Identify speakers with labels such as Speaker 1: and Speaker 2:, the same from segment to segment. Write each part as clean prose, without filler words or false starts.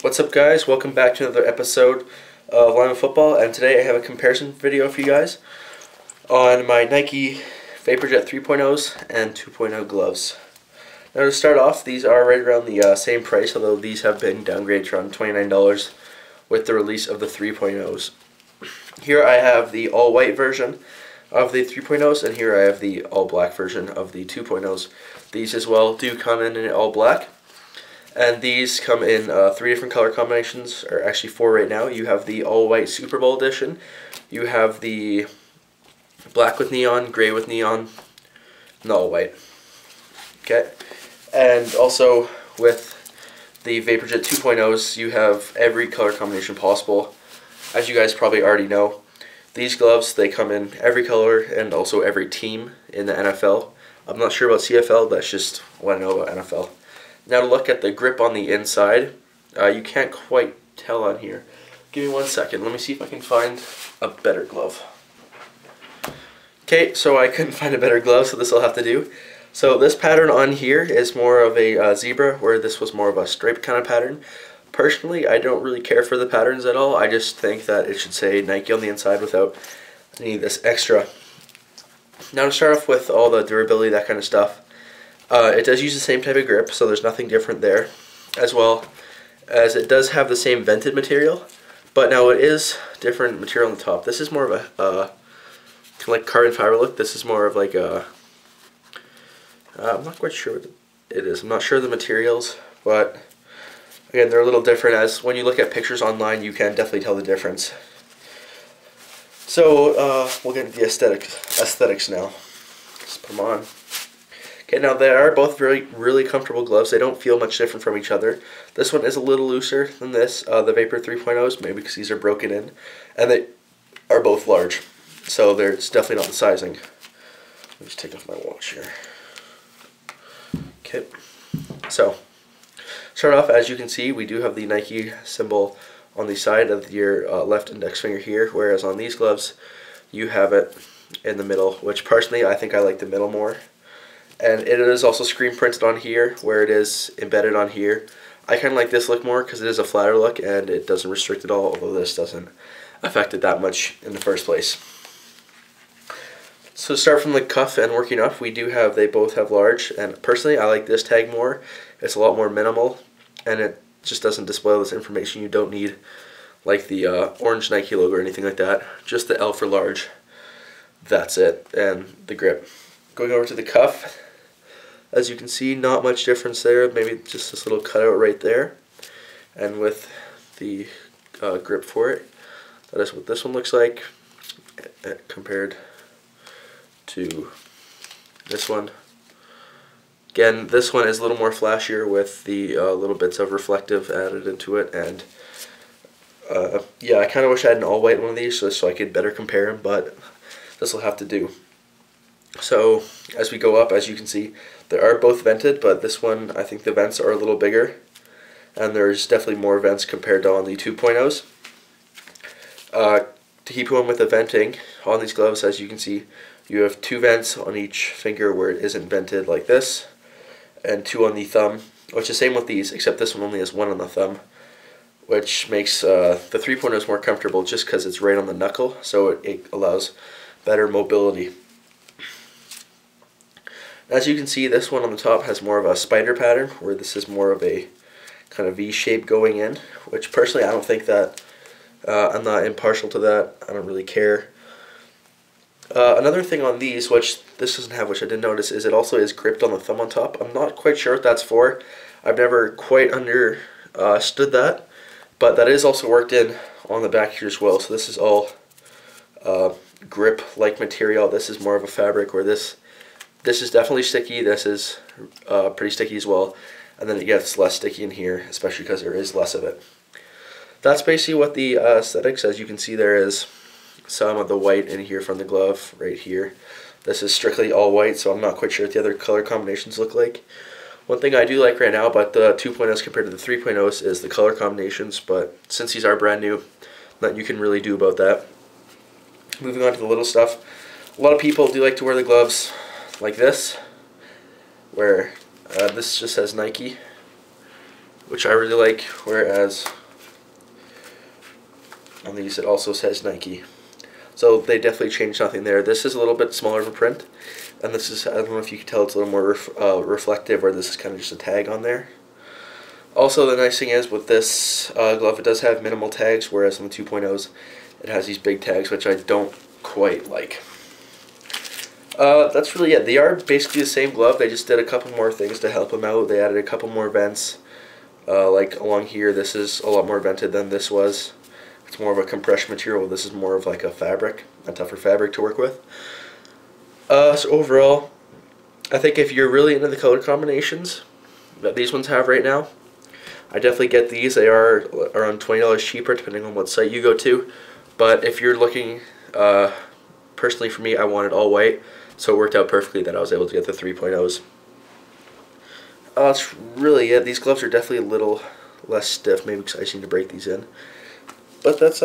Speaker 1: What's up, guys? Welcome back to another episode of Line of Football, and today I have a comparison video for you guys on my Nike VaporJet 3.0s and 2.0 gloves. Now, to start off, these are right around the same price, although these have been downgraded to around $29 with the release of the 3.0s. Here I have the all-white version of the 3.0s, and here I have the all-black version of the 2.0s. These as well do come in all black. And these come in 3 different color combinations, or actually 4 right now. You have the all-white Super Bowl edition, you have the black with neon, gray with neon, and the all-white. Okay, and also with the VaporJet 2.0s, you have every color combination possible. As you guys probably already know, these gloves, they come in every color and also every team in the NFL. I'm not sure about CFL, that's just what I know about NFL. Now to look at the grip on the inside, you can't quite tell on here. Give me 1 second, let me see if I can find a better glove. Okay, so I couldn't find a better glove, so this will have to do. So this pattern on here is more of a zebra, where this was more of a stripe kind of pattern. Personally, I don't really care for the patterns at all. I just think that it should say Nike on the inside without any of this extra. Now to start off with all the durability, that kind of stuff. It does use the same type of grip, so there's nothing different there, as well as it does have the same vented material, but now it is different material on the top. This is more of a kind of like carbon fiber look. This is more of like a I'm not quite sure what it is. I'm not sure of the materials, but again, they're a little different. As when you look at pictures online, you can definitely tell the difference. So we'll get into the aesthetics now. Just put them on. Okay, now they are both really comfortable gloves. They don't feel much different from each other. This one is a little looser than this, the Vapor 3.0s, maybe because these are broken in, and they are both large, so it's definitely not the sizing. Let me just take off my watch here. Okay, so start off, as you can see, we do have the Nike symbol on the side of your left index finger here, whereas on these gloves you have it in the middle, which personally I think I like the middle more. And it is also screen printed on here, where it is embedded on here. I kind of like this look more because it is a flatter look and it doesn't restrict at all, although this doesn't affect it that much in the first place. So to start from the cuff and working up, they both have large, and personally I like this tag more. It's a lot more minimal, and it just doesn't display all this information you don't need, like the orange Nike logo or anything like that. Just the L for large, that's it, and the grip. Going over to the cuff, as you can see, not much difference there, maybe just this little cutout right there. And with the grip for it, that is what this one looks like compared to this one. Again, this one is a little more flashier with the little bits of reflective added into it, and yeah, I kind of wish I had an all-white one of these so I could better compare them, but this will have to do. So as we go up, as you can see, they are both vented, but this one, I think the vents are a little bigger, and there's definitely more vents compared to on the 2.0s. To keep going with the venting on these gloves, as you can see, you have 2 vents on each finger where it isn't vented like this, and 2 on the thumb, which is the same with these, except this one only has 1 on the thumb, which makes the 3.0s more comfortable just because it's right on the knuckle, so it allows better mobility. As you can see, this one on the top has more of a spider pattern, where this is more of a kind of V shape going in, which personally I don't think that, I'm not impartial to that, I don't really care. Another thing on these, which this doesn't have, which I didn't notice, is it also is gripped on the thumb on top. I'm not quite sure what that's for. I've never quite understood that, but that is also worked in on the back here as well. So this is all grip-like material. This is more of a fabric, where this is definitely sticky. This is pretty sticky as well, and then it gets less sticky in here, especially because there is less of it. That's basically what the aesthetics. As you can see, there is some of the white in here from the glove right here. This is strictly all white, so I'm not quite sure what the other color combinations look like. One thing I do like right now about the 2.0s compared to the 3.0s is the color combinations, but since these are brand new, nothing you can really do about that. Moving on to the little stuff. A lot of people do like to wear the gloves like this, where this just says Nike, which I really like, whereas on these it also says Nike. So they definitely changed nothing there. This is a little bit smaller of a print, and this is, I don't know if you can tell, it's a little more reflective, where this is kind of just a tag on there. Also, the nice thing is with this glove, it does have minimal tags, whereas on the 2.0s, it has these big tags, which I don't quite like. That's really it. They are basically the same glove. They just did a couple more things to help them out. They added a couple more vents. Like along here, this is a lot more vented than this was. It's more of a compression material. This is more of like a fabric, a tougher fabric to work with. So overall, I think if you're really into the color combinations that these ones have right now, I definitely get these. They are around $20 cheaper depending on what site you go to. But if you're looking, personally for me, I wanted all white, so it worked out perfectly that I was able to get the 3.0s. That's really it. These gloves are definitely a little less stiff, maybe because I just need to break these in. But that's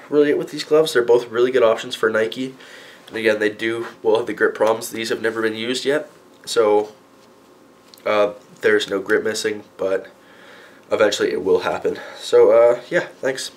Speaker 1: really it with these gloves. They're both really good options for Nike. And again, they will have the grip problems. These have never been used yet, so there's no grip missing, but eventually it will happen. So yeah, thanks.